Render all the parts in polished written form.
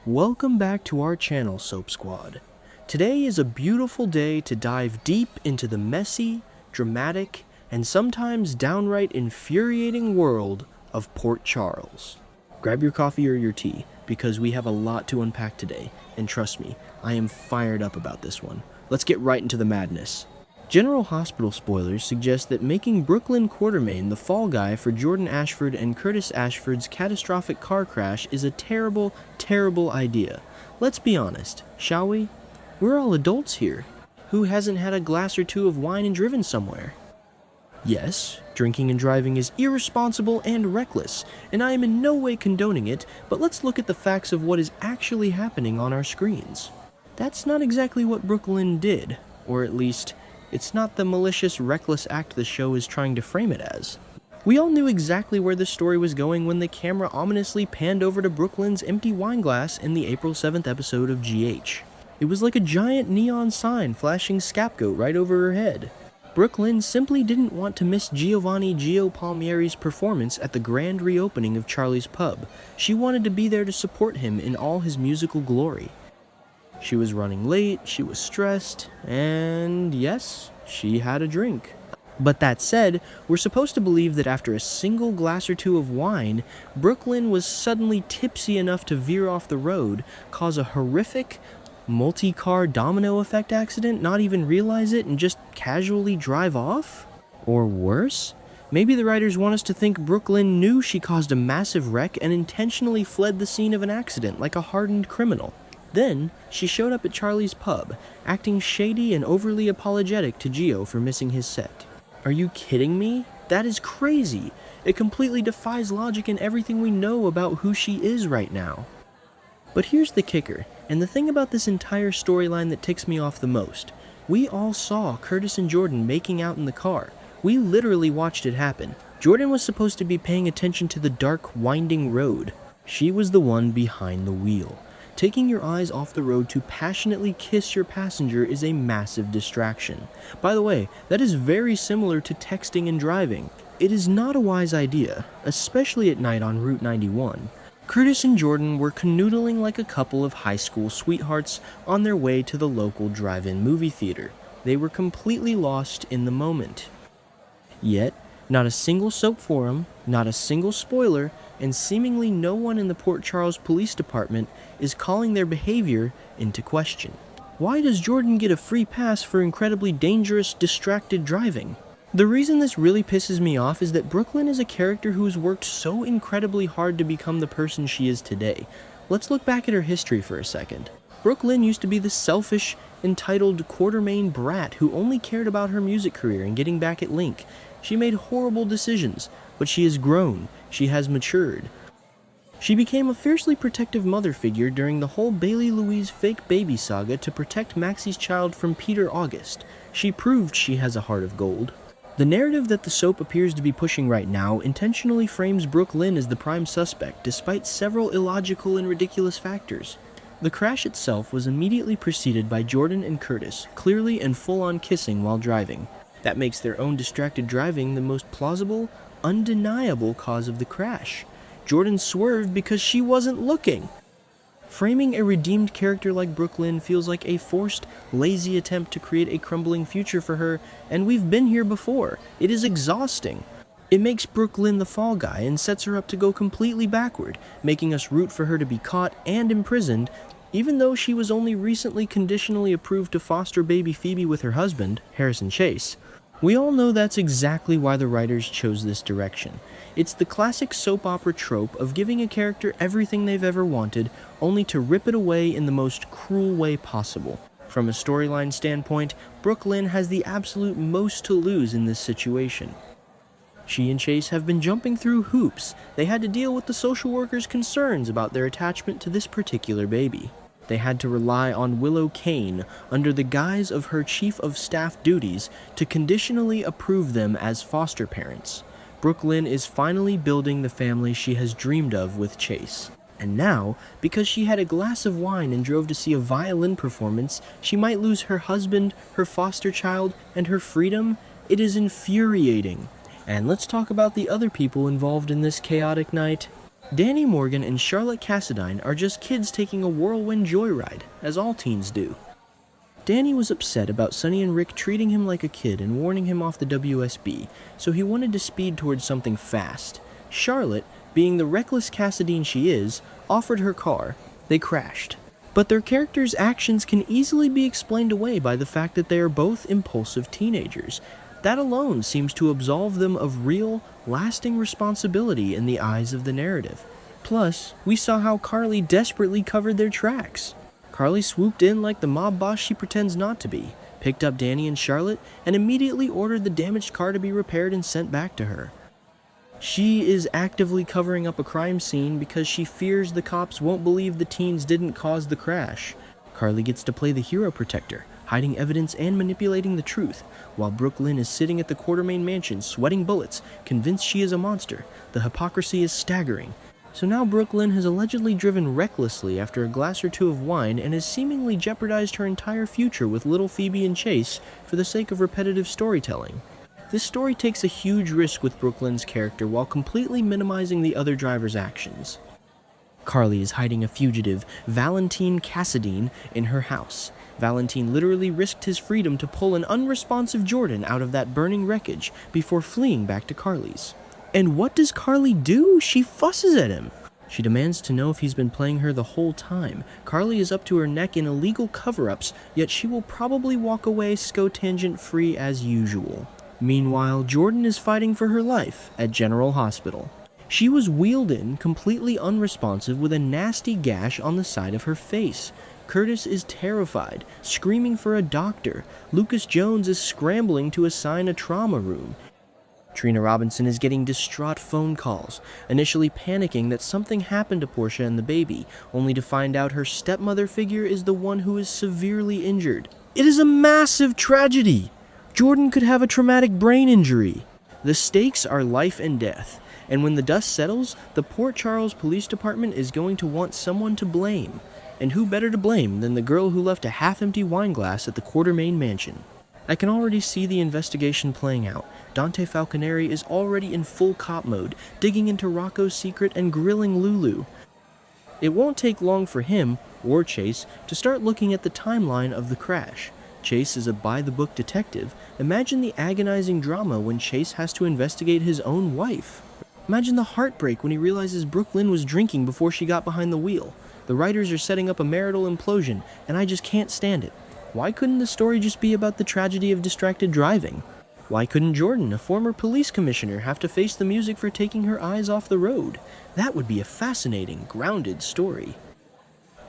Welcome back to our channel, Soap Squad. Today is a beautiful day to dive deep into the messy, dramatic, and sometimes downright infuriating world of Port Charles. Grab your coffee or your tea, because we have a lot to unpack today, and trust me, I am fired up about this one. Let's get right into the madness. General Hospital spoilers suggest that making Brooklyn Quartermain the fall guy for Jordan Ashford and Curtis Ashford's catastrophic car crash is a terrible, terrible idea. Let's be honest, shall we? We're all adults here. Who hasn't had a glass or two of wine and driven somewhere? Yes, drinking and driving is irresponsible and reckless, and I am in no way condoning it, but let's look at the facts of what is actually happening on our screens. That's not exactly what Brooklyn did, or at least, it's not the malicious, reckless act the show is trying to frame it as. We all knew exactly where the story was going when the camera ominously panned over to Brooklyn's empty wine glass in the April 7th episode of GH. It was like a giant neon sign flashing scapegoat right over her head. Brooklyn simply didn't want to miss Giovanni Gio Palmieri's performance at the grand reopening of Charlie's Pub. She wanted to be there to support him in all his musical glory. She was running late, she was stressed, and yes, she had a drink. But that said, we're supposed to believe that after a single glass or two of wine, Brooklyn was suddenly tipsy enough to veer off the road, cause a horrific, multi-car domino effect accident, not even realize it, and just casually drive off? Or worse? Maybe the writers want us to think Brooklyn knew she caused a massive wreck and intentionally fled the scene of an accident like a hardened criminal. Then, she showed up at Charlie's Pub, acting shady and overly apologetic to Gio for missing his set. Are you kidding me? That is crazy. It completely defies logic and everything we know about who she is right now. But here's the kicker, and the thing about this entire storyline that ticks me off the most. We all saw Curtis and Jordan making out in the car. We literally watched it happen. Jordan was supposed to be paying attention to the dark, winding road. She was the one behind the wheel. Taking your eyes off the road to passionately kiss your passenger is a massive distraction. By the way, that is very similar to texting and driving. It is not a wise idea, especially at night on Route 91. Curtis and Jordan were canoodling like a couple of high school sweethearts on their way to the local drive-in movie theater. They were completely lost in the moment. Yet, not a single soap forum, not a single spoiler, and seemingly no one in the Port Charles Police Department is calling their behavior into question. Why does Jordan get a free pass for incredibly dangerous, distracted driving? The reason this really pisses me off is that Brooklyn is a character who has worked so incredibly hard to become the person she is today. Let's look back at her history for a second. Brooklyn used to be the selfish, entitled Quartermain brat who only cared about her music career and getting back at Link. She made horrible decisions, but she has grown, she has matured. She became a fiercely protective mother figure during the whole Bailey Louise fake baby saga to protect Maxie's child from Peter August. She proved she has a heart of gold. The narrative that the soap appears to be pushing right now intentionally frames Brooklyn as the prime suspect, despite several illogical and ridiculous factors. The crash itself was immediately preceded by Jordan and Curtis, clearly and full-on kissing while driving. That makes their own distracted driving the most plausible, undeniable cause of the crash. Jordan swerved because she wasn't looking. Framing a redeemed character like Brooklyn feels like a forced, lazy attempt to create a crumbling future for her, and we've been here before. It is exhausting. It makes Brooklyn the fall guy and sets her up to go completely backward, making us root for her to be caught and imprisoned, even though she was only recently conditionally approved to foster baby Phoebe with her husband, Harrison Chase. We all know that's exactly why the writers chose this direction. It's the classic soap opera trope of giving a character everything they've ever wanted, only to rip it away in the most cruel way possible. From a storyline standpoint, Brooklyn has the absolute most to lose in this situation. She and Chase have been jumping through hoops. They had to deal with the social workers' concerns about their attachment to this particular baby. They had to rely on Willow Kane, under the guise of her chief of staff duties, to conditionally approve them as foster parents. Brooklyn is finally building the family she has dreamed of with Chase. And now, because she had a glass of wine and drove to see a violin performance, she might lose her husband, her foster child, and her freedom? It is infuriating. And let's talk about the other people involved in this chaotic night. Danny Morgan and Charlotte Cassadine are just kids taking a whirlwind joyride, as all teens do. Danny was upset about Sonny and Rick treating him like a kid and warning him off the WSB, so he wanted to speed towards something fast. Charlotte, being the reckless Cassadine she is, offered her car. They crashed. But their characters' actions can easily be explained away by the fact that they are both impulsive teenagers. That alone seems to absolve them of real, lasting responsibility in the eyes of the narrative. Plus, we saw how Carly desperately covered their tracks. Carly swooped in like the mob boss she pretends not to be, picked up Danny and Charlotte, and immediately ordered the damaged car to be repaired and sent back to her. She is actively covering up a crime scene because she fears the cops won't believe the teens didn't cause the crash. Carly gets to play the hero protector, hiding evidence and manipulating the truth, while Brook Lynn is sitting at the Quartermaine mansion sweating bullets, convinced she is a monster. The hypocrisy is staggering. So now Brook Lynn has allegedly driven recklessly after a glass or two of wine and has seemingly jeopardized her entire future with little Phoebe and Chase for the sake of repetitive storytelling. This story takes a huge risk with Brook Lynn's character while completely minimizing the other driver's actions. Carly is hiding a fugitive, Valentine Cassadine, in her house. Valentine literally risked his freedom to pull an unresponsive Jordan out of that burning wreckage before fleeing back to Carly's. And what does Carly do? She fusses at him. She demands to know if he's been playing her the whole time. Carly is up to her neck in illegal cover-ups, yet she will probably walk away scotangent-free as usual. Meanwhile, Jordan is fighting for her life at General Hospital. She was wheeled in, completely unresponsive, with a nasty gash on the side of her face. Curtis is terrified, screaming for a doctor. Lucas Jones is scrambling to assign a trauma room. Trina Robinson is getting distraught phone calls, initially panicking that something happened to Portia and the baby, only to find out her stepmother figure is the one who is severely injured. It is a massive tragedy! Jordan could have a traumatic brain injury. The stakes are life and death, and when the dust settles, the Port Charles Police Department is going to want someone to blame. And who better to blame than the girl who left a half-empty wine glass at the Quartermaine mansion? I can already see the investigation playing out. Dante Falconeri is already in full cop mode, digging into Rocco's secret and grilling Lulu. It won't take long for him, or Chase, to start looking at the timeline of the crash. Chase is a by-the-book detective. Imagine the agonizing drama when Chase has to investigate his own wife. Imagine the heartbreak when he realizes Brook Lynn was drinking before she got behind the wheel. The writers are setting up a marital implosion, and I just can't stand it. Why couldn't the story just be about the tragedy of distracted driving? Why couldn't Jordan, a former police commissioner, have to face the music for taking her eyes off the road? That would be a fascinating, grounded story.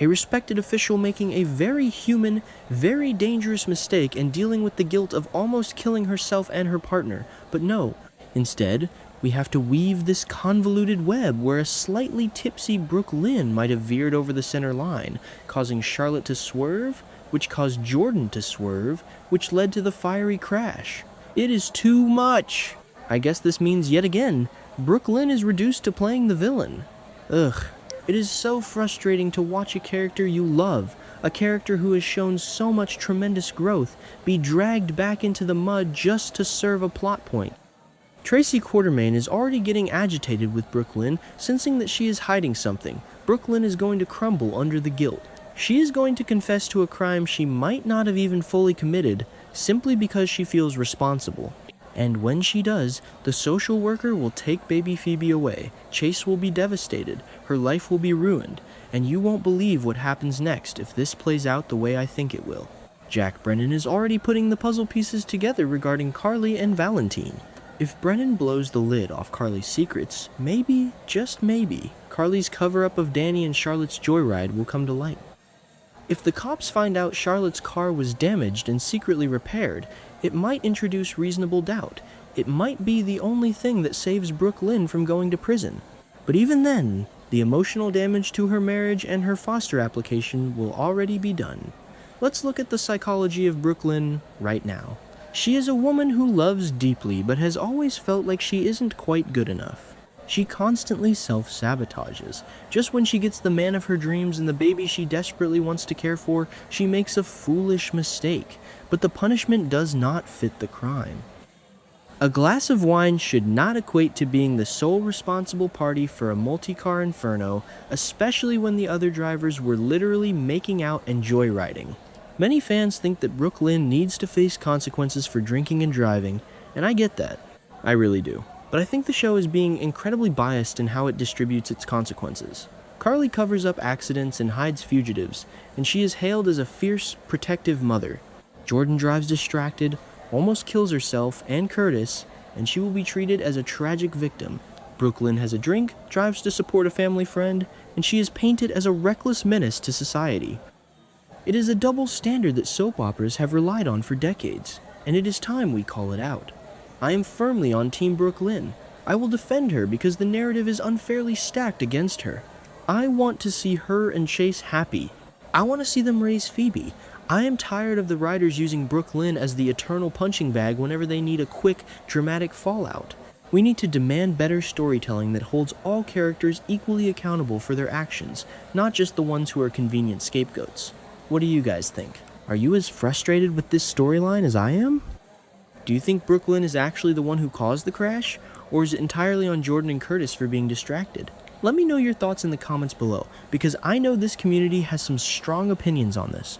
A respected official making a very human, very dangerous mistake and dealing with the guilt of almost killing herself and her partner. But no, instead, we have to weave this convoluted web where a slightly tipsy Brook Lynn might have veered over the center line, causing Charlotte to swerve, which caused Jordan to swerve, which led to the fiery crash. It is too much! I guess this means yet again, Brook Lynn is reduced to playing the villain. Ugh. It is so frustrating to watch a character you love, a character who has shown so much tremendous growth, be dragged back into the mud just to serve a plot point. Tracy Quartermaine is already getting agitated with Brook Lynn, sensing that she is hiding something. Brook Lynn is going to crumble under the guilt. She is going to confess to a crime she might not have even fully committed, simply because she feels responsible. And when she does, the social worker will take baby Phoebe away. Chase will be devastated, her life will be ruined, and you won't believe what happens next if this plays out the way I think it will. Jack Brennan is already putting the puzzle pieces together regarding Carly and Valentine. If Brennan blows the lid off Carly's secrets, maybe, just maybe, Carly's cover-up of Danny and Charlotte's joyride will come to light. If the cops find out Charlotte's car was damaged and secretly repaired, it might introduce reasonable doubt. It might be the only thing that saves Brook Lynn from going to prison. But even then, the emotional damage to her marriage and her foster application will already be done. Let's look at the psychology of Brook Lynn right now. She is a woman who loves deeply but has always felt like she isn't quite good enough. She constantly self-sabotages. Just when she gets the man of her dreams and the baby she desperately wants to care for, she makes a foolish mistake. But the punishment does not fit the crime. A glass of wine should not equate to being the sole responsible party for a multi-car inferno, especially when the other drivers were literally making out and joyriding. Many fans think that Brook needs to face consequences for drinking and driving, and I get that. I really do. But I think the show is being incredibly biased in how it distributes its consequences. Carly covers up accidents and hides fugitives, and she is hailed as a fierce, protective mother. Jordan drives distracted, almost kills herself and Curtis, and she will be treated as a tragic victim. Brooklyn has a drink, drives to support a family friend, and she is painted as a reckless menace to society. It is a double standard that soap operas have relied on for decades, and it is time we call it out. I am firmly on Team Brooklyn. I will defend her because the narrative is unfairly stacked against her. I want to see her and Chase happy. I want to see them raise Phoebe. I am tired of the writers using Brooklyn as the eternal punching bag whenever they need a quick, dramatic fallout. We need to demand better storytelling that holds all characters equally accountable for their actions, not just the ones who are convenient scapegoats. What do you guys think? Are you as frustrated with this storyline as I am? Do you think Brooklyn is actually the one who caused the crash, or is it entirely on Jordan and Curtis for being distracted? Let me know your thoughts in the comments below, because I know this community has some strong opinions on this.